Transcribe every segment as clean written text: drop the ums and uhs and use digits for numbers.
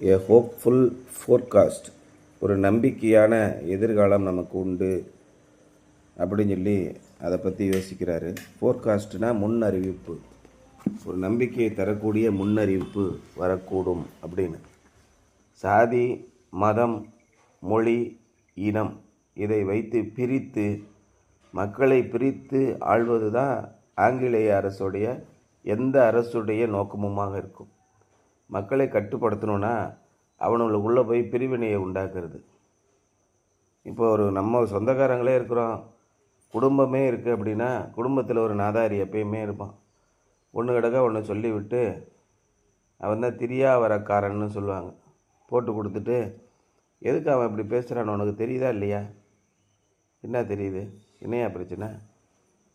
ஏ hopeful forecast, ஒரு நம்பிக்கையான எதிர்காலம் நமக்கு உண்டு அப்படின்னு சொல்லி அதை பற்றி யோசிக்கிறாரு. ஃபோர்காஸ்ட்னா முன் அறிவிப்பு, ஒரு நம்பிக்கையை தரக்கூடிய முன்னறிவிப்பு வரக்கூடும் அப்படின்னு. சாதி, மதம், மொழி, இனம் இதை வைத்து பிரித்து மக்களை பிரித்து ஆள்வது தான் ஆங்கிலேய அரசுடைய எந்த அரசுடைய நோக்கமுமாக இருக்கும். மக்களை கட்டுப்படுத்தணுன்னா அவனுங்களுக்குள்ளே போய் பிரிவினையை உண்டாக்குறது. இப்போ நம்ம சொந்தக்காரங்களே இருக்கிறோம், குடும்பமே இருக்குது அப்படின்னா குடும்பத்தில் ஒரு நாதாரி எப்பயுமே இருப்பான். ஒன்று கிடக்க ஒன்று சொல்லிவிட்டு அவன் தான் திரியாவரக்காரன்னு சொல்லுவாங்க. போட்டு கொடுத்துட்டு, எதுக்கு அவன் இப்படி பேசுகிறான்னு உனக்கு தெரியுதா இல்லையா? என்ன தெரியுது? என்னையா பிரச்சனை?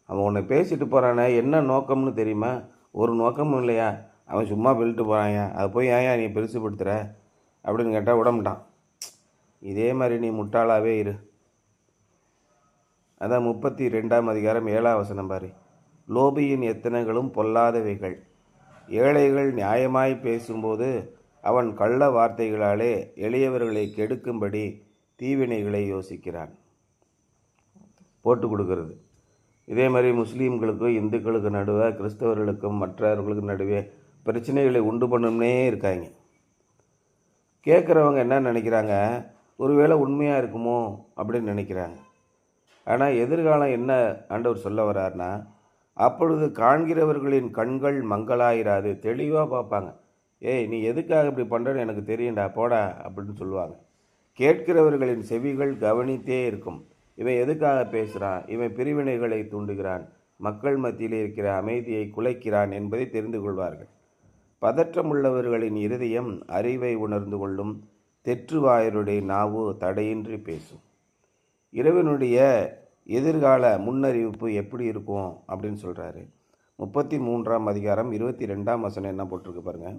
அவன் உன்னை பேசிட்டு போகிறானே, என்ன நோக்கம்னு தெரியுமா? ஒரு நோக்கமும் இல்லையா? அவன் சும்மா சொல்லிட்டு போகிறாங்க, அதை போய் ஏன் நீ பெருசுப்படுத்துகிற அப்படின்னு கேட்டால் விடமாட்டான். இதே மாதிரி நீ முட்டாளாகவே இரு. அதான் 32ஆம் அதிகாரம் 7ஆம் வசனம் பாரு. லோபியின் எத்தனைகளும் பொல்லாதவைகள், ஏழைகள் நியாயமாய் பேசும்போது அவன் கள்ள வார்த்தைகளாலே எளியவர்களை கெடுக்கும்படி தீவினைகளை யோசிக்கிறான். போட்டு கொடுக்கறது. இதே மாதிரி முஸ்லீம்களுக்கும் இந்துக்களுக்கு நடுவே, கிறிஸ்தவர்களுக்கும் மற்றவர்களுக்கு நடுவே பிரச்சனைகளை உண்டு பண்ணணும்னே இருக்காங்க. கேட்குறவங்க என்ன நினைக்கிறாங்க? ஒருவேளை உண்மையாக இருக்குமோ அப்படின்னு நினைக்கிறாங்க. ஆனால் எதிர்காலம் என்ன ஆண்டவர் சொல்ல வர்றாருன்னா, அப்பொழுது காண்கிறவர்களின் கண்கள் மங்களாயிராது, தெளிவாக பார்ப்பாங்க. ஏய், நீ எதுக்காக இப்படி பண்ணுறன்னு எனக்கு தெரியும்டா, போடா அப்படின்னு சொல்லுவாங்க. கேட்கிறவர்களின் செவிகள் கவனித்தே இருக்கும். இவன் எதுக்காக பேசுகிறான், இவன் பிரிவினைகளை தூண்டுகிறான், மக்கள் மத்தியில் இருக்கிற அமைதியை குலைக்கிறான் என்பதை தெரிந்து கொள்வார்கள். பதற்றமுள்ளவர்களின் இருதயம் அறிவை உணர்ந்து கொள்ளும், தெற்றுவாயருடைய நாவு தடையின்றி பேசும். இறைவனுடைய எதிர்கால முன்னறிவிப்பு எப்படி இருக்கும் அப்படின்னு சொல்கிறாரு. 33ஆம் அதிகாரம் 22ஆம் வசனம் என்ன போட்டிருக்கு பாருங்கள்.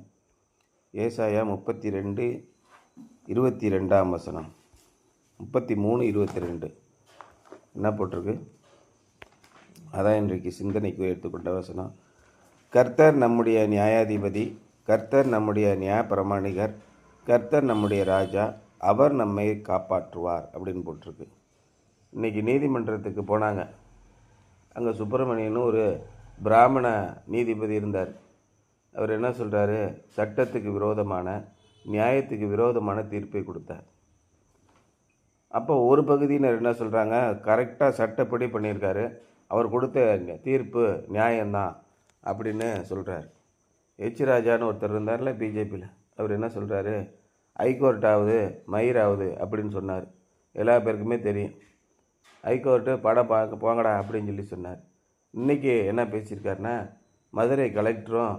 ஏசாயா 32:22ஆம் வசனம், 33:22 என்ன போட்டிருக்கு? அதான் இன்றைக்கு சிந்தனைக்கு எடுத்துக்கொண்ட வசனம். கர்த்தர் நம்முடைய நியாயாதிபதி, கர்த்தர் நம்முடைய நியாய பிரமாணிகர், கர்த்தர் நம்முடைய ராஜா, அவர் நம்மை காப்பாற்றுவார் அப்படின்னு போட்டிருக்கு. இன்றைக்கி நீதிமன்றத்துக்கு போனாங்க. அங்கே சுப்பிரமணியன்னு ஒரு பிராமண நீதிபதி இருந்தார். அவர் என்ன சொல்கிறாரு? சட்டத்துக்கு விரோதமான, நியாயத்துக்கு விரோதமான தீர்ப்பை கொடுத்தார். அப்போ ஒரு பகுதியினர் என்ன சொல்கிறாங்க? கரெக்டாக சட்டப்படி பண்ணியிருக்காரு, அவர் கொடுத்த தீர்ப்பு நியாயம்தான் அப்படின்னு சொல்கிறார். எச் ராஜான்னு ஒருத்தர் இருந்தார்ல பிஜேபியில், அவர் என்ன சொல்கிறாரு? ஹைகோர்ட்டாவது மயிராவது அப்படின்னு சொன்னார். எல்லா பேருக்குமே தெரியும். ஹைகோர்ட்டு படம் பார்க்க போங்கடா அப்படின்னு சொல்லி சொன்னார். இன்றைக்கி என்ன பேசியிருக்காருன்னா, மதுரை கலெக்டரும்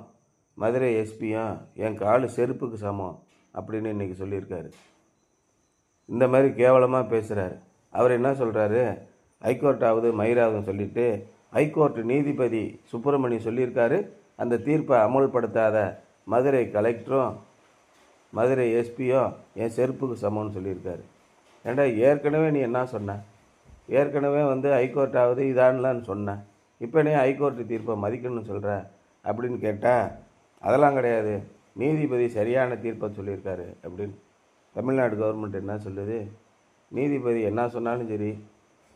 மதுரை எஸ்பியும் என் காலு செருப்புக்கு சமம் அப்படின்னு இன்றைக்கி சொல்லியிருக்காரு. இந்த மாதிரி கேவலமாக பேசுகிறாரு. அவர் என்ன சொல்கிறாரு? ஹைகோர்ட்டாவது மயிராவதுன்னு சொல்லிவிட்டு, ஹைகோர்ட் நீதிபதி சுப்பிரமணியம் சொல்லியிருக்காரு, அந்த தீர்ப்பை அமல்படுத்தாத மதுரை கலெக்டரும் மதுரை எஸ்பியும் என் செருப்புக்கு சமம்னு சொல்லியிருக்காரு. ஏண்டா, ஏற்கனவே நீ என்ன சொன்ன? ஏற்கனவே ஹைகோர்ட்டாவது இதான்லான்னு சொன்னேன், இப்போ நீ ஹைகோர்ட்டு தீர்ப்பை மதிக்கணும்னு சொல்கிற அப்படின்னு கேட்டால், அதெல்லாம் கிடையாது, நீதிபதி சரியான தீர்ப்பை சொல்லியிருக்காரு அப்படின்னு. தமிழ்நாடு கவர்மெண்ட் என்ன சொல்லுது? நீதிபதி என்ன சொன்னாலும் சரி,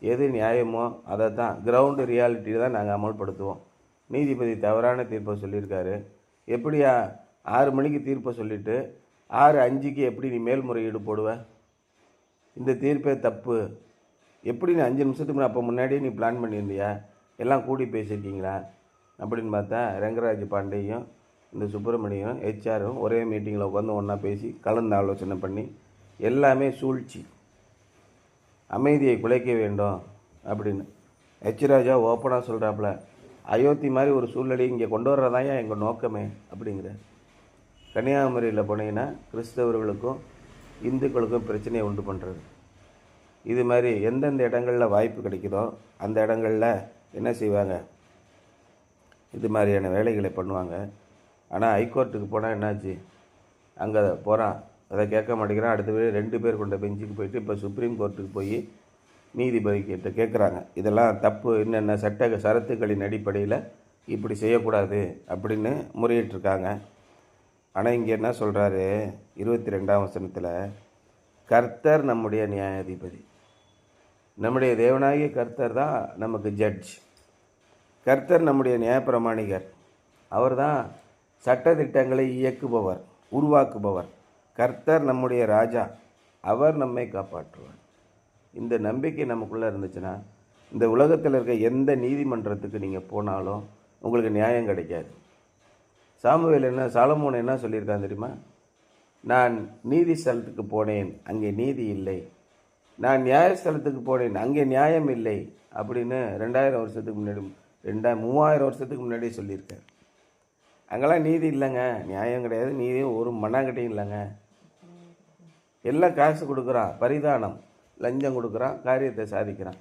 எது நியாயமோ அதை தான், கிரவுண்டு ரியாலிட்டி தான் நாங்கள் அமல்படுத்துவோம். நீதிபதி தவறான தீர்ப்பை சொல்லியிருக்காரு, எப்படியா 6 மணிக்கு தீர்ப்பை சொல்லிவிட்டு 6:05க்கு எப்படி நீ மேல்முறையீடு போடுவ? இந்த தீர்ப்பே தப்பு. எப்படி நீ 5 நிமிஷத்துக்கு அப்போ முன்னாடியே நீ பிளான் பண்ணியிருந்தியா? எல்லாம் கூடி பேசியிருக்கீங்களா அப்படின்னு பார்த்தா, ரங்கராஜ் பாண்டேயும் இந்த சுப்பிரமணியம் ஹெச்ஆரும் ஒரே மீட்டிங்கில் உட்காந்து ஒன்றா பேசி கலந்து ஆலோசனை பண்ணி எல்லாமே சூழ்ச்சி, அமைதியை குலைக்க வேண்டும் அப்படின்னு ஹெச் ராஜா ஓப்பனாக சொல்கிறாப்புல. அயோத்தி மாதிரி ஒரு சூழ்நிலையை இங்கே கொண்டு வர்றதாயா எங்கள் நோக்கமே அப்படிங்கிற. கன்னியாகுமரியில் போனீங்கன்னா கிறிஸ்தவர்களுக்கும் இந்துக்களுக்கும் பிரச்சனையை உண்டு பண்ணுறது. இது மாதிரி எந்தெந்த இடங்களில் வாய்ப்பு கிடைக்குதோ அந்த இடங்களில் என்ன செய்வாங்க? இது மாதிரியான வேலைகளை பண்ணுவாங்க. ஆனால் ஹைகோர்ட்டுக்கு போனால் என்னாச்சு? அங்கே போகிறான், அதை கேட்க மாட்டேங்கிறான். அடுத்த 2 பேர் கொண்ட பெஞ்சுக்கு போயிட்டு இப்போ சுப்ரீம் கோர்ட்டுக்கு போய் நீதிபதி கிட்ட கேட்குறாங்க, இதெல்லாம் தப்பு, என்னென்ன சட்ட சரத்துக்களின் அடிப்படையில் இப்படி செய்யக்கூடாது அப்படின்னு முறையிட்டிருக்காங்க. ஆனால் இங்கே என்ன சொல்கிறாரு 22ஆம் வசனத்தில், கர்த்தர் நம்முடைய நியாயாதிபதி. நம்முடைய தேவனாகிய கர்த்தர் தான் நமக்கு ஜட்ஜ். கர்த்தர் நம்முடைய நியாயப்பிரமாணிகர். அவர் தான் சட்டதிட்டங்களை இயக்குபவர், உருவாக்குபவர். கர்த்தர் நம்முடைய ராஜா. அவர் நம்மை காப்பாற்றுவார். இந்த நம்பிக்கை நமக்குள்ளே இருந்துச்சுன்னா இந்த உலகத்தில் இருக்க எந்த நீதிமன்றத்துக்கு நீங்கள் போனாலும் உங்களுக்கு நியாயம் கிடைக்காது. சாலமோன் என்ன சொல்லியிருக்கான் தெரியுமா? நான் நீதி ஸ்தலத்துக்கு போனேன், அங்கே நீதி இல்லை. நான் நியாயஸ்தலத்துக்கு போனேன், அங்கே நியாயம் இல்லை அப்படின்னு 2000 வருஷத்துக்கு முன்னாடி 3000 வருஷத்துக்கு முன்னாடி சொல்லியிருக்கார். அங்கெல்லாம் நீதி இல்லைங்க, நியாயம் கிடையாது, நீதியும் ஒரு மண்ணாங்கட்டையும் இல்லைங்க. எல்லாம் காசு கொடுக்குறான், பரிதானம், லஞ்சம் கொடுக்குறான், காரியத்தை சாதிக்கிறான்.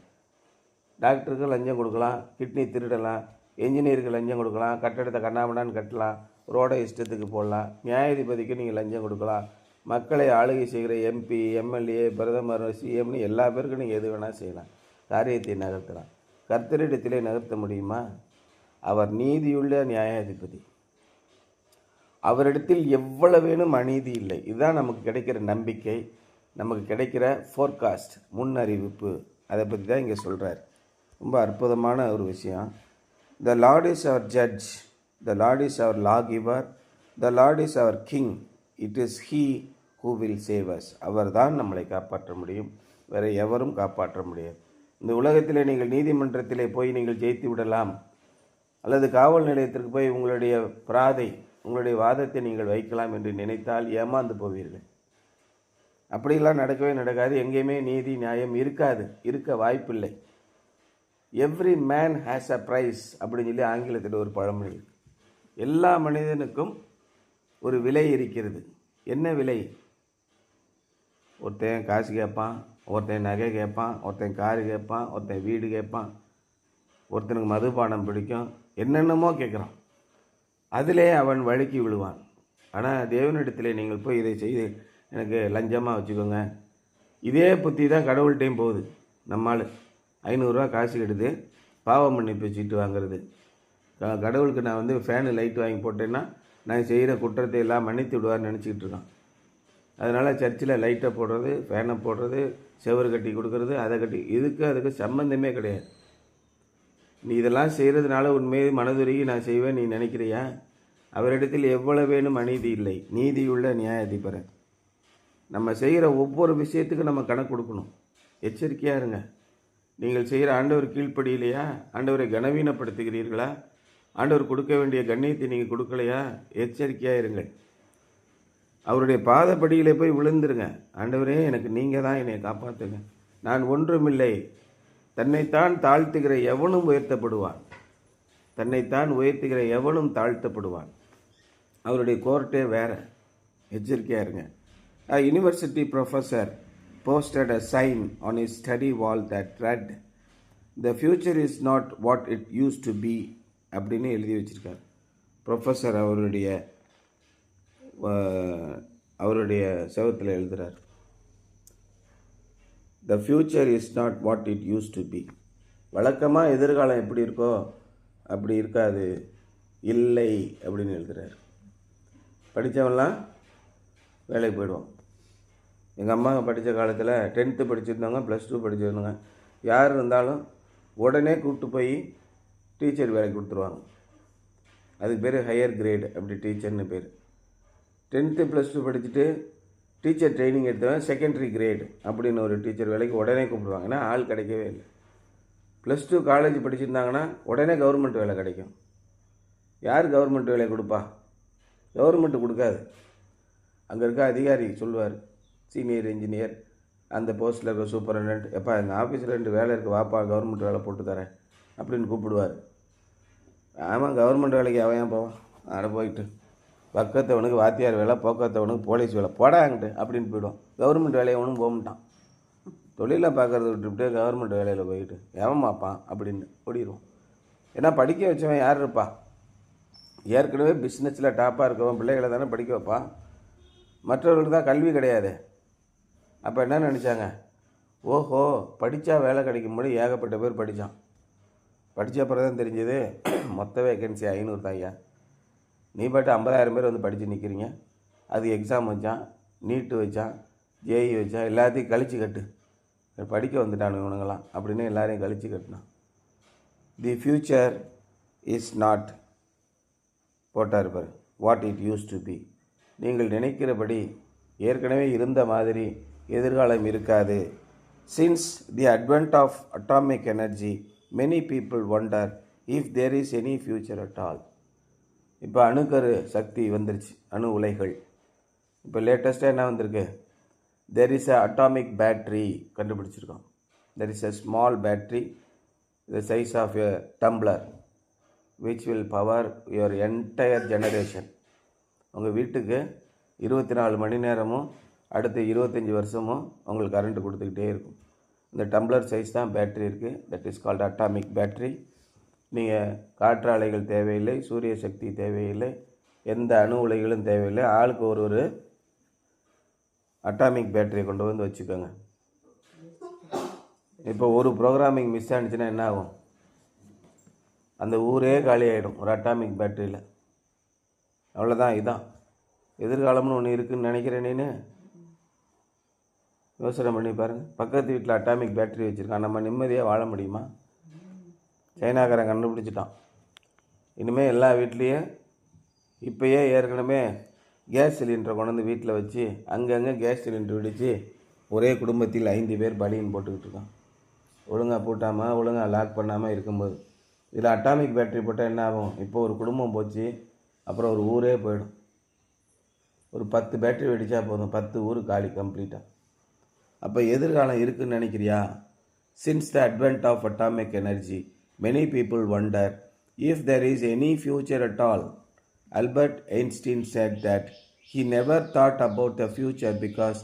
டாக்டருக்கு லஞ்சம் கொடுக்கலாம், கிட்னி திருடலாம், என்ஜினியருக்கு லஞ்சம் கொடுக்கலாம், கட்டடத்தை கண்ணாமண்ணான்னு கட்டலாம், ரோடை இஷ்டத்துக்கு போடலாம். நியாயாதிபதிக்கு நீங்கள் லஞ்சம் கொடுக்கலாம். மக்களை ஆளுகை செய்கிற எம்பி, எம்எல்ஏ, பிரதமர், சிஎம்னு எல்லா பேருக்கும் நீங்கள் எது வேணால் செய்யலாம், காரியத்தை நகர்த்தலாம். கர்த்தரிடத்திலே நகர்த்த முடியுமா? அவர் நீதியுள்ள நியாயாதிபதி. அவரிடத்தில் எவ்வளவேனும் அநீதி இல்லை. இதுதான் நமக்கு கிடைக்கிற நம்பிக்கை, நமக்கு கிடைக்கிற ஃபோர்காஸ்ட், முன்னறிவிப்பு. அதை பற்றி தான் இங்கே சொல்கிறார். ரொம்ப அற்புதமான ஒரு விஷயம். The Lord is our judge, the Lord is our law giver, the Lord is our king, it is he who will save us. அவர் தான் நம்மளை காப்பாற்ற முடியும், வேறு எவரும் காப்பாற்ற முடியாது. இந்த உலகத்தில் நீங்கள் நீதிமன்றத்திலே போய் நீங்கள் ஜெயித்து விடலாம், அல்லது காவல் நிலையத்திற்கு போய் உங்களுடைய பிராதை, உங்களுடைய வாதத்தை நீங்கள் வைக்கலாம் என்று நினைத்தால் ஏமாந்து போவீர்கள். அப்படியெல்லாம் நடக்கவே நடக்காது. எங்கேயுமே நீதி நியாயம் இருக்காது, இருக்க வாய்ப்பில்லை. Every man has a price அப்படின்னு சொல்லி ஆங்கிலத்தில் ஒரு பழமொழி. எல்லா மனிதனுக்கும் ஒரு விலை இருக்கிறது. என்ன விலை? ஒருத்தன் காசு கேட்பான், ஒருத்தன் நகை கேட்பான், ஒருத்தன் காரு கேட்பான், ஒருத்தன் வீடு கேட்பான், ஒருத்தனுக்கு மதுபானம் பிடிக்கும், என்னென்னமோ கேட்குறான். அதிலே அவன் வழுக்கி விழுவான். ஆனால் தேவனிடத்திலே நீங்கள் போய் இதை செய்து எனக்கு லஞ்சமாக வச்சுக்கோங்க, இதே புத்தி தான் கடவுள்கிட்டையும் போகுது. நம்மால் 500 ரூபா காசு எடுத்து பாவ மன்னிப்பு சீட்டு வாங்குறது. கடவுளுக்கு நான் ஃபேனு லைட் வாங்கி போட்டேன்னா நான் செய்கிற குற்றத்தை எல்லாம் மன்னித்து விடுவார்னு நினச்சிக்கிட்டு இருக்கான். அதனால் சர்ச்சில் லைட்டை போடுறது, ஃபேனை போடுறது, செவரு கட்டி கொடுக்கறது, அதை கட்டி, அதுக்கு சம்பந்தமே கிடையாது. நீ இதெல்லாம் செய்கிறதுனால உண்மையை மனதுருகி நான் செய்வேன் நீ நினைக்கிறியா? அவரிடத்தில் எவ்வளவு வேணும் அநீதி இல்லை, நீதியுள்ள நியாயாதிபதி. நம்ம செய்கிற ஒவ்வொரு விஷயத்துக்கும் நம்ம கணக்கு கொடுக்கணும். எச்சரிக்கையாக இருங்க. நீங்கள் செய்கிற ஆண்டவர் கீழ்ப்படியிலையா? ஆண்டவரை கனவீனப்படுத்துகிறீர்களா? ஆண்டவர் கொடுக்க வேண்டிய கண்ணியத்தை நீங்கள் கொடுக்கலையா? எச்சரிக்கையாக இருங்கள். அவருடைய பாதப்படியிலே போய் விழுந்துருங்க. ஆண்டவரே, எனக்கு நீங்கள் தான் என்னை காப்பாற்றுங்க, நான் ஒன்றுமில்லை. தன்னைத்தான் தாழ்த்துகிற எவனும் உயர்த்தப்படுவான், தன்னைத்தான் உயர்த்துகிற எவனும் தாழ்த்தப்படுவான். அவருடைய கோர்ட்டே வேறு. எச்சரிக்கையாக இருங்க. A university professor posted a sign on his study wall that read, "The future is not what it used to be." அப்படின்னு எழுதி வச்சிருக்கார். ப்ரொஃபஸர் அவருடைய செவத்தில் எழுதுகிறார், "The future is not what it used to be." வழக்கமாக எதிர்காலம் எப்படி இருக்கோ அப்படி இருக்காது, இல்லை அப்படின்னு எழுதுகிறார். படித்தவன்லாம் வேலைக்கு போயிடுவோம். எங்கள் அம்மா படித்த காலத்தில் 10th படிச்சிருந்தாங்க, +2 படிச்சிருந்தாங்க, யார் இருந்தாலும் உடனே கூப்பிட்டு போய் டீச்சர் வேலைக்கு கொடுத்துருவாங்க. அதுக்கு பேர் ஹையர் கிரேடு, அப்படி டீச்சர்னு பேர். 10th +2 படிச்சுட்டு டீச்சர் ட்ரைனிங் எடுத்தவன் செகண்டரி கிரேடு அப்படின்னு ஒரு டீச்சர் வேலைக்கு உடனே கூப்பிடுவாங்க. ஏன்னா ஆள் கிடைக்கவே இல்லை. +2 காலேஜ் படிச்சிருந்தாங்கன்னா உடனே கவர்மெண்ட் வேலை கிடைக்கும். யார் கவர்மெண்ட் வேலை கொடுப்பா? கவர்மெண்ட்டு கொடுக்காது. அங்கே இருக்க அதிகாரி சொல்லுவார், சீனியர் இன்ஜினியர், அந்த போஸ்ட்டில் இருக்க சூப்பரண்டன்ட், எப்பா எங்கள் ஆஃபீஸில் 2 வேலை இருக்குது, வாப்பா கவர்மெண்ட் வேலை போட்டு தரேன் அப்படின்னு கூப்பிடுவார். ஆமாம், கவர்மெண்ட் வேலைக்கு அவன் ஏன் போவான்? அதை போயிட்டு பக்கத்தவனுக்கு வாத்தியார் வேலை, போக்கத்தவனுக்கு போலீஸ் வேலை, போடாங்கிட்டு அப்படின்னு போயிடுவான். கவர்மெண்ட் வேலையை ஒன்றும் போக மாட்டான். தொழிலை பார்க்குறத விட்டுவிட்டு கவர்மெண்ட் வேலையில் போயிட்டு எவன் பார்ப்பான் அப்படின்னு ஓடிடுவோம். ஏன்னா படிக்க வச்சவன் யார் இருப்பா? ஏற்கனவே பிஸ்னஸில் டாப்பாக இருக்கவன் பிள்ளைகளை தானே படிக்க வைப்பான். மற்றவர்களுக்கு தான் கல்வி கிடையாது. அப்போ என்ன நினச்சாங்க? ஓஹோ, படித்தா வேலை கிடைக்கும்போது ஏகப்பட்ட பேர் படித்தான். படித்த அப்புறம் தான் தெரிஞ்சது மொத்த வேகன்சி 500 தான் ஐயா. நீ பாட்டு 50,000 பேர் வந்து படித்து நிற்கிறீங்க. அது எக்ஸாம் வச்சான், நீட்டு வச்சான், ஜேஇ வச்சான், எல்லாத்தையும் கழிச்சு கட்டு, படிக்க வந்துட்டானு இவனுங்களாம் அப்படின்னு எல்லாரையும் கழிச்சு கட்டினான். தி ஃப்யூச்சர் இஸ் நாட் போட்டார் பாரு, what it used to be. நீங்கள் நினைக்கிறபடி ஏற்கனவே இருந்த மாதிரி எதிர்காலம் இருக்காது. Since the advent of atomic energy many people wonder if there is any future at all. இப்போ அணுக்கரு சக்தி வந்துருச்சு, அணு உலைகள். இப்போ லேட்டஸ்ட்டாக என்ன வந்திருக்கு, there is a atomic battery கண்டுபிடிச்சிருக்கோம். There is a small battery the size of a tumbler which will power your entire generation. உங்கள் வீட்டுக்கு 24 மணி நேரமும் அடுத்த 25 வருஷமும் உங்களுக்கு கரண்ட்டு கொடுத்துக்கிட்டே இருக்கும். இந்த டம்ளர் சைஸ் தான் பேட்ரி இருக்குது. That is called atomic battery. நீங்கள் காற்றாலைகள் தேவையில்லை, சூரிய சக்தி தேவையில்லை, எந்த அணு உலைகளும் தேவையில்லை. ஆளுக்கு ஒரு அட்டாமிக் பேட்டரியை கொண்டு வந்து வச்சுக்கோங்க. இப்போ ஒரு ப்ரோக்ராமிங் மிஸ் ஆனிச்சுன்னா என்ன ஆகும், அந்த ஊரே காலி ஆகிடும் ஒரு அட்டாமிக் பேட்டரியில். அவ்வளோதான். இதுதான் எதிர்காலம்னு ஒன்று இருக்குதுன்னு நினைக்கிறேன். நீನು யோசனை பண்ணி பாருங்கள். பக்கத்து வீட்டில் அட்டாமிக் பேட்டரி வச்சுருக்கான், நம்ம நிம்மதியாக வாழ முடியுமா? சைனாக்காரன் கண்டுபிடிச்சிட்டான். இனிமேல் எல்லா வீட்லேயும் இப்போயே ஏற்கனவே கேஸ் சிலிண்டரை கொண்டு வந்து வீட்டில் வச்சு அங்கங்கே கேஸ் சிலிண்டர் வெடித்து ஒரே குடும்பத்தில் 5 பேர் பலின்னு போட்டுக்கிட்டு இருக்கான். ஒழுங்காக பூட்டாமல் ஒழுங்காக லாக் பண்ணாமல் இருக்கும்போது. இதில் அட்டாமிக் பேட்டரி போட்டால் என்ன ஆகும், இப்போ ஒரு குடும்பம் போச்சு, அப்புறம் ஒரு ஊரே போயிடும். ஒரு 10 பேட்டரி வெடித்தா போதும், 10 ஊர் காலி கம்ப்ளீட்டாக. அப்போ எதிர்காலம் இருக்குதுன்னு நினைக்கிறியா? Since the advent of atomic energy many people wonder if there is any future at all. Albert Einstein said that he never thought about the future because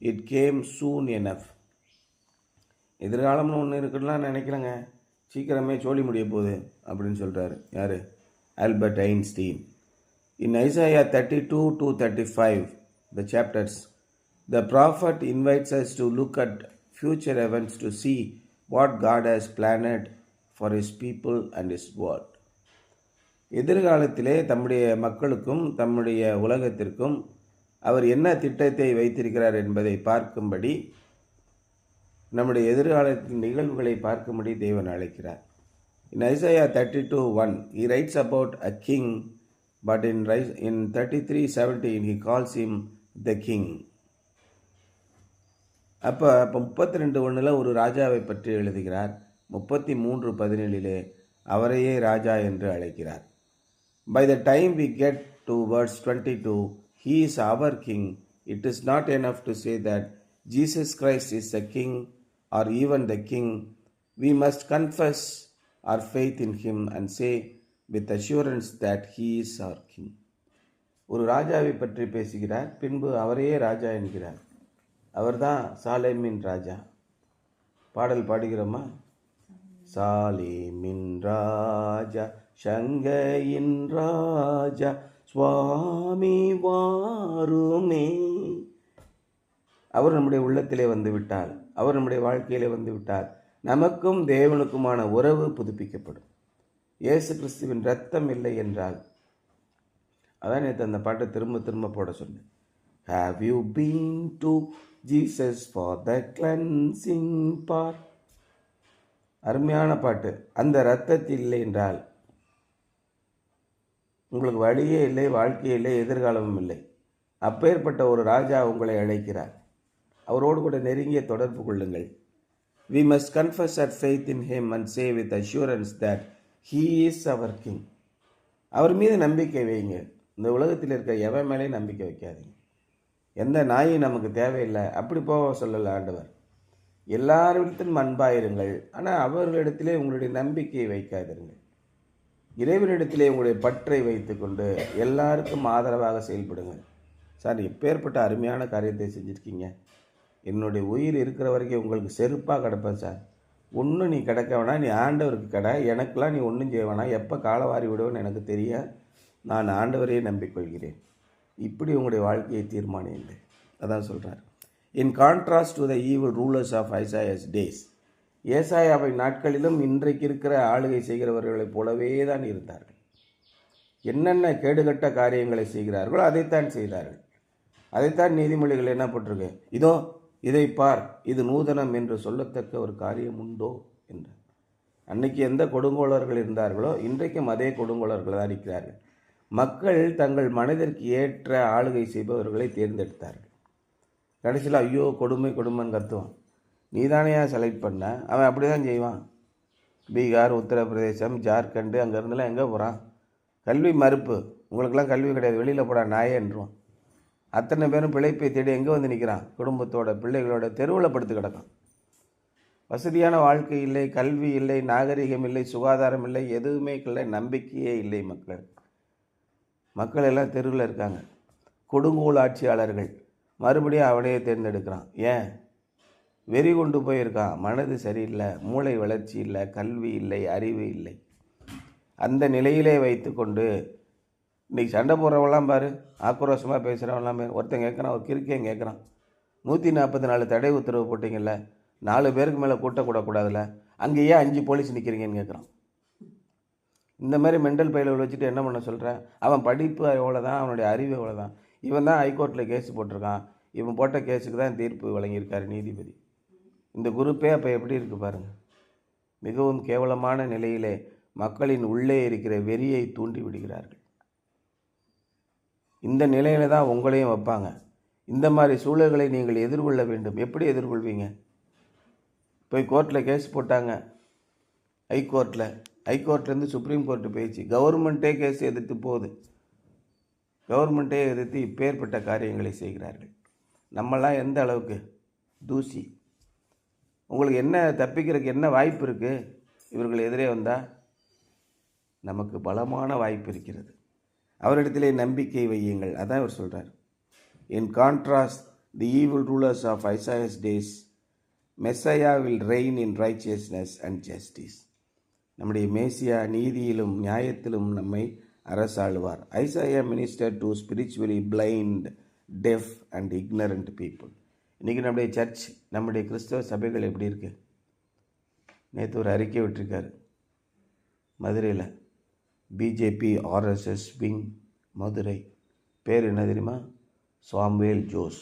it came soon enough. எதிர்காலம்னு ஒன்று இருக்குதுலாம் நினைக்கிறேங்க, சீக்கிரமே சோழி முடிய போகுது அப்படின்னு சொல்கிறாரு. யார்? Albert Einstein. In Isaiah 32-35 the chapters, the prophet invites us to look at future events to see what God has planned for his people and his world. எதிர்காலத்திலே தம்முடைய மக்களுக்கும் தம்முடைய உலகத்திற்கும் அவர் என்ன திட்டத்தை வைத்திருக்கிறார் என்பதை பார்க்கும்படி, நம்முடைய எதிர்காலத்தின் நிகழ்வுகளை பார்க்கும்படி தேவன் அழைக்கிறார். In Isaiah 32:1 he writes about a king, but in 33:17 he calls him the king. அப்போ 32:1 ஒரு ராஜாவை பற்றி எழுதுகிறார். 33:17 அவரையே ராஜா என்று அழைக்கிறார். By the time we get to verse 22, he is our king. It is not enough to say that Jesus Christ is the king or even the king. We must confess our faith in him and say with assurance that he is our king. ஒரு ராஜாவை பற்றி பேசுகிறார், பின்பு அவரையே ராஜா என்கிறார். அவர்தான் சாலேமின் ராஜா. பாடல் பாடுகிறோமா? சாலேமின் ராஜா சங்கையின் ராஜா சுவாமி வாருமே. அவர் நம்முடைய உள்ளத்திலே வந்து விட்டார், அவர் நம்முடைய வாழ்க்கையிலே வந்து விட்டார். நமக்கும் தேவனுக்குமான உறவு புதுப்பிக்கப்படும். இயேசு கிறிஸ்துவின் இரத்தம் இல்லை என்றால், அதான் நேற்று அந்த பாட்டை திரும்ப திரும்ப போட சொன்னேன். Have you been to Jesus for the cleansing part? அருமையான பாட்டு. அந்த இரத்தத்தில் இல்லை என்றால் உங்களுக்கு வழியே இல்லை, வாழ்க்கையே இல்லை, எதிர்காலமும் இல்லை. அப்பேற்பட்ட ஒரு ராஜா உங்களை அழைக்கிறார். அவரோடு கூட நெருங்கிய தொடர்பு கொள்ளுங்கள். We must confess our faith in him and say with assurance that he is our king. அவர் மீது நம்பிக்கை வைங்க. இந்த உலகத்தில் இருக்க எவன் மேலே நம்பிக்கை வைக்காதீங்க. எந்த நாயும் நமக்கு தேவையில்லை அப்படி போக சொல்லலை ஆண்டவர். எல்லாரிடத்திலும் அன்பாயிருங்கள், ஆனால் அவர்களிடத்திலே உங்களுடைய நம்பிக்கையை வைக்காதிருங்கள். இறைவனிடத்திலே உங்களுடைய பற்றை வைத்துக்கொண்டு எல்லாருக்கும் ஆதரவாக செயல்படுங்கள். சார், எப்பேற்பட்ட அருமையான காரியத்தை செஞ்சுருக்கீங்க. என்னுடைய உயிர் இருக்கிற வரைக்கும் உங்களுக்கு செருப்பாக கிடப்பேன் சார். ஒன்றும் நீ கிடக்க வேணாம், நீ ஆண்டவருக்கு கடை, எனக்கெல்லாம் நீ ஒன்றும் செய்ய வேணாம், எப்போ காலவாரி விடுவேன்னு எனக்கு தெரிய, நான் ஆண்டவரையே நம்பிக்கொள்கிறேன். இப்படி உங்களுடைய வாழ்க்கையை தீர்மானியுங்கள். அதான் சொல்கிறார். In contrast to the evil rulers of Isaiah's days, ஏசாயாவை நாட்களிலும் இன்றைக்கு இருக்கிற ஆளுகை செய்கிறவர்களைப் போலவே தான் இருந்தார்கள். என்னென்ன கேடுகட்ட காரியங்களை செய்கிறார்களோ அதைத்தான் செய்தார்கள். அதைத்தான் நீதிமொழிகள் என்ன போட்டிருக்கு, இதோ இதை பார், இது நூதனம் என்று சொல்லத்தக்க ஒரு காரியம் உண்டோ என்று. அன்னைக்கு எந்த கொடுங்கோளர்கள் இருந்தார்களோ இன்றைக்கும் அதே கொடுங்கோளர்கள் தான் இருக்கிறார்கள். மக்கள் தங்கள் மனதிற்கு ஏற்ற ஆளுகை செய்பவர்களை தேர்ந்தெடுத்தார்கள். கடைசியில் ஐயோ கொடுமை கொடுமைன்னு கத்துவான். நீதானையா செலக்ட் பண்ண, அவன் அப்படி தான் செய்வான். பீகார், உத்தரப்பிரதேசம், ஜார்க்கண்டு அங்கேருந்துலாம் எங்கே போகிறான்? கல்வி மறுப்பு, உங்களுக்கெல்லாம் கல்வி கிடையாது, வெளியில் போடா நாயன்றுவான். அத்தனை பேரும் பிழைப்பை தேடி எங்கே வந்து நிற்கிறான்? குடும்பத்தோட பிள்ளைகளோட தெருவில் படுத்து கிடக்கான். வசதியான வாழ்க்கை இல்லை, கல்வி இல்லை, நாகரிகம் இல்லை, சுகாதாரம் இல்லை, எதுவுமே இல்லை, நம்பிக்கையே இல்லை. மக்கள் எல்லாம் தெருவில் இருக்காங்க. கொடுங்கோல் ஆட்சியாளர்கள் மறுபடியும் அவனையே தேர்ந்தெடுக்கிறான். ஏன்? வெறி கொண்டு போயிருக்கான். மனது சரியில்லை, மூளை வளர்ச்சி இல்லை, கல்வி இல்லை, அறிவு இல்லை. அந்த நிலையிலே வைத்து கொண்டு இன்றைக்கி சண்டை போடுறவங்களாம் பாரு, ஆக்ரோஷமாக பேசுகிறவங்களாம் பாரு. ஒருத்தன் கேட்குறான், ஒரு கிறுக்கையும் கேட்குறான், 144 தடை உத்தரவு போட்டிங்கல்ல, 4 பேருக்கு மேலே கூட்டக்கூடாதுல, அங்கேயே 5 போலீஸ் நிற்கிறீங்கன்னு கேட்குறான். இந்த மாதிரி மெண்டல் பயில்களை வச்சுட்டு என்ன பண்ண சொல்கிறேன்? அவன் படிப்பு எவ்வளோதான், அவனுடைய அறிவு எவ்வளோதான். இவன் தான் ஹைகோர்ட்டில் கேஸ் போட்டிருக்கான். இவன் போட்ட கேஸுக்கு தான் தீர்ப்பு வழங்கியிருக்காரு நீதிபதி. இந்த குரூப்பே அப்போ எப்படி இருக்குது பாருங்கள். மிகவும் கேவலமான நிலையிலே மக்களின் உள்ளே இருக்கிற வெறியை தூண்டி விடுகிறார்கள். இந்த நிலையில தான் உங்களையும் வைப்பாங்க. இந்த மாதிரி சூழல்களை நீங்கள் எதிர்கொள்ள வேண்டும். எப்படி எதிர்கொள்வீங்க? போய் கோர்ட்டில் கேஸ் போட்டாங்க, ஹைகோர்ட்லேருந்து சுப்ரீம் கோர்ட்டு போயிடுச்சு. கவர்மெண்ட்டே கேஸ் எதிர்த்து போகுது. கவர்மெண்ட்டே எதிர்த்து இப்பேற்பட்ட காரியங்களை செய்கிறார்கள். நம்மளாம் எந்த அளவுக்கு தூசி. உங்களுக்கு என்ன தப்பிக்கிறதுக்கு என்ன வாய்ப்பு இருக்குது? இவர்கள் எதிரே வந்தால் நமக்கு பலமான வாய்ப்பு இருக்கிறது. அவரிடத்திலே நம்பிக்கை வையுங்கள். அதான் இவர் சொல்கிறார். In contrast the evil rulers of Isaiah's days Messiah will reign in righteousness and justice. நம்முடைய மேசியா நீதியிலும் நியாயத்திலும் நம்மை அரசாளுவார். Isaiah minister to spiritually blind, deaf and ignorant people. இன்றைக்கி நம்முடைய சர்ச், நம்முடைய கிறிஸ்தவ சபைகள் எப்படி இருக்குது? நேற்று ஒரு அறிக்கை விட்டிருக்காரு மதுரையில். BJP RSS wing Madurai. பேர் என்ன தெரியுமா? சாமுவேல் ஜோஸ்.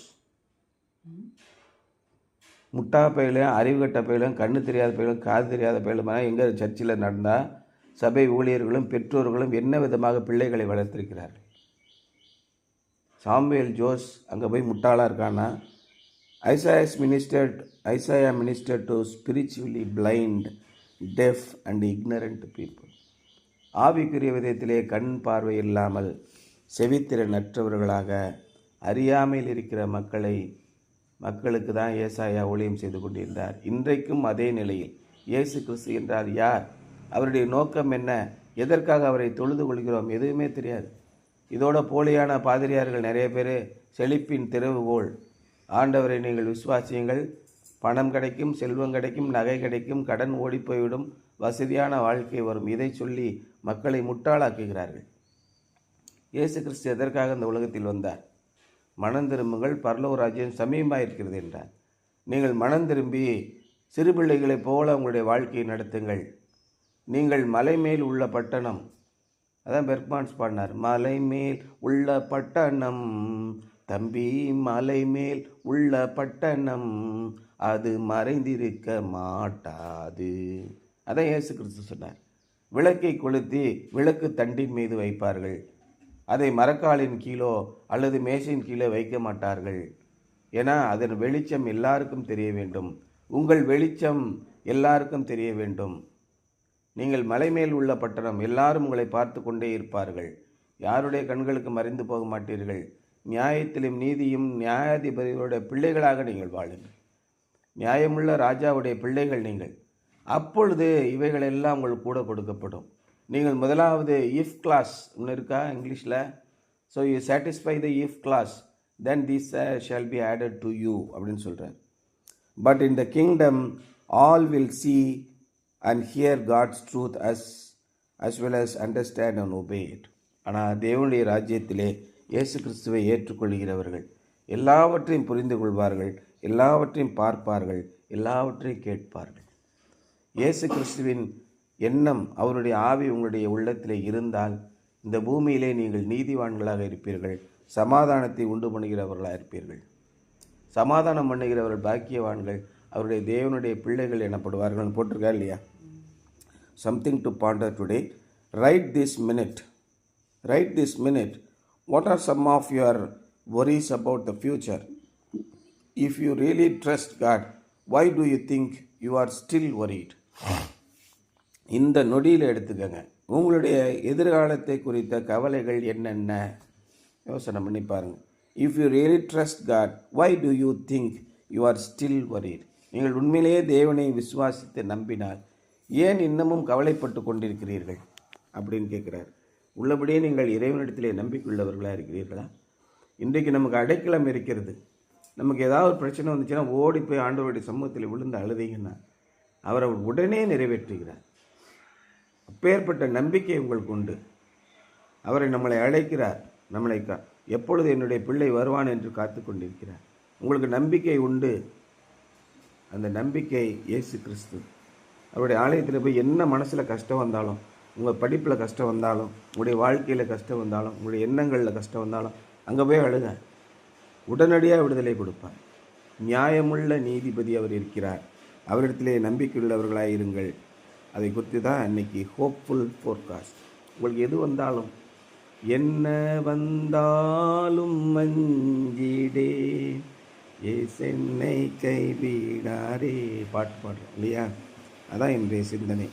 முட்டா பயிலும், அறிவுகட்ட பயிலும், கண்ணு தெரியாத பயிலும், காது தெரியாத பயிலுமா எங்கள் சர்ச்சில் நடந்தால் சபை ஊழியர்களும் பெற்றோர்களும் என்ன விதமாக பிள்ளைகளை வளர்த்திருக்கிறார்கள். சாமுவேல் ஜோஸ் அங்கே போய் முட்டாளாக இருக்கான்னா, Isaiah minister to spiritually blind, deaf and ignorant people. ஆவிக்குரிய விதத்திலே கண் பார்வை இல்லாமல் செவித்திறனற்றவர்களாக அறியாமையில் இருக்கிற மக்களுக்கு தான் ஏசாயா ஊழியம் செய்து கொண்டிருந்தார். இன்றைக்கும் அதே நிலையில் இயேசு கிறிஸ்து என்றார் யார்? அவருடைய நோக்கம் என்ன? எதற்காக அவரை தொழுது கொள்கிறோம்? எதுவுமே தெரியாது. இதோட போலியான பாதிரியார்கள் நிறைய பேர். செழிப்பின் திறவுகோல் ஆண்டவரை நீங்கள் விசுவாசியுங்கள், பணம் கிடைக்கும், செல்வம் கிடைக்கும், நகை கிடைக்கும், கடன் ஓடிப்போய்விடும், வசதியான வாழ்க்கை வரும். இதை சொல்லி மக்களை முட்டாளாக்குகிறார்கள். இயேசு கிறிஸ்து எதற்காக இந்த உலகத்தில் வந்தார்? மனம் திரும்புங்கள், பரலோக ராஜ்யம் சமீபமாக இருக்கிறது என்றார். நீங்கள் மனம் திரும்பி சிறு பிள்ளைகளைப் போல உங்களுடைய வாழ்க்கையை நடத்துங்கள். நீங்கள் மலை மேல் உள்ள பட்டணம், அதான் பெர்க்மான்ஸ் பாடினார், மலை மேல் உள்ள பட்டணம் தம்பி, மலை மேல் உள்ள பட்டணம் அது மறைந்திருக்க மாட்டாது. அதான் இயேசு கிறிஸ்து சொன்னார். விளக்கை கொளுத்தி விளக்கு தண்டின் மீது வைப்பார்கள், அதை மரக்காலின் கீழோ அல்லது மேசையின் கீழே வைக்க மாட்டார்கள். ஏன்னா அதன் வெளிச்சம் எல்லாருக்கும் தெரிய வேண்டும். உங்கள் வெளிச்சம் எல்லாருக்கும் தெரிய வேண்டும். நீங்கள் மலை மேல் உள்ள பட்டணம், எல்லாரும் உங்களை பார்த்து கொண்டே இருப்பார்கள். யாருடைய கண்களுக்கு மறைந்து போக மாட்டீர்கள். நியாயத்திலும் நீதியும் நியாயாதிபதிகளுடைய பிள்ளைகளாக நீங்கள் வாழுங்கள். நியாயமுள்ள ராஜாவுடைய பிள்ளைகள் நீங்கள். அப்பொழுது இவைகளெல்லாம் உங்களுக்கு கூட கொடுக்கப்படும். நீங்கள் முதலாவது இஃப் கிளாஸ் ஒன்று இருக்கா இங்கிலீஷில்? So you satisfy the if class, then this shall be added to you அப்படின்னு சொல்கிறார். But in the kingdom all will see and hear God's truth as well as understand and obey it. ஆனால் தேவனுடைய ராஜ்யத்திலே இயேசு கிறிஸ்துவை ஏற்றுக்கொள்கிறவர்கள் எல்லாவற்றையும் புரிந்து கொள்வார்கள், எல்லாவற்றையும் பார்ப்பார்கள், எல்லாவற்றையும் கேட்பார்கள். இயேசு கிறிஸ்துவின் எண்ணம், அவருடைய ஆவி உங்களுடைய உள்ளத்திலே இருந்தால் இந்த பூமியிலே நீங்கள் நீதிவான்களாக இருப்பீர்கள், சமாதானத்தை உண்டு பண்ணுகிறவர்களாக இருப்பீர்கள். சமாதானம் பண்ணுகிறவர்கள் பாக்கியவான்கள், அவருடைய தேவனுடைய பிள்ளைகள் எனப்படுவார்கள் போட்டிருக்கா இல்லையா? Something to Pander today. Right this minute what are some of your worries about the future? If you really trust God, why do you think you are still worried? இந்த நொடியில் எடுத்துக்கங்க, உங்களுடைய எதிர்காலத்தை குறித்த கவலைகள் என்னென்ன யோசனை பண்ணி பாருங்கள். If you really trust God, why do you think you are still worried? நீங்கள் உண்மையிலேயே தேவனை விசுவாசித்து நம்பினால் ஏன் இன்னமும் கவலைப்பட்டு கொண்டிருக்கிறீர்கள் அப்படின்னு கேட்குறாரு. உள்ளபடியே நீங்கள் இறைவனிடத்திலே நம்பிக்கையுள்ளவர்களாக இருக்கிறீர்களா? இன்றைக்கு நமக்கு அடைக்கலம் இருக்கிறது. நமக்கு ஏதாவது ஒரு பிரச்சனை வந்துச்சுன்னா ஓடி போய் ஆண்டவருடைய சமூகத்தில் விழுந்து அழுதீங்கன்னா அவர் உடனே நிறைவேற்றுகிறார். அப்பேற்பட்ட நம்பிக்கை உங்களுக்கு உண்டு. அவரை நம்மளை அழைக்கிறார், நம்மளை எப்பொழுது என்னுடைய பிள்ளை வருவான் என்று காத்து கொண்டிருக்கிறார். உங்களுக்கு நம்பிக்கை உண்டு. அந்த நம்பிக்கை இயேசு கிறிஸ்து. அவருடைய ஆலயத்தில் போய் என்ன மனசில் கஷ்டம் வந்தாலும், உங்கள் படிப்பில் கஷ்டம் வந்தாலும், உங்களுடைய வாழ்க்கையில் கஷ்டம் வந்தாலும், உங்களுடைய எண்ணங்களில் கஷ்டம் வந்தாலும் அங்கே போய் அழுங்க. உடனடியாக விடுதலை கொடுப்பார். நியாயமுள்ள நீதிபதி அவர் இருக்கிறார். அவரிடத்திலே நம்பிக்கையுள்ளவர்களாக இருங்கள். அதை குறித்து தான் அன்னைக்கு ஹோப்ஃபுல் ஃபோர்காஸ்ட். உங்களுக்கு எது வந்தாலும், என்ன வந்தாலும் மஞ்சிடே ஏசென்னை கைவிடாரே பாட்டு பாடுறோம் இல்லையா? அதான் இன்றைய சிந்தனை.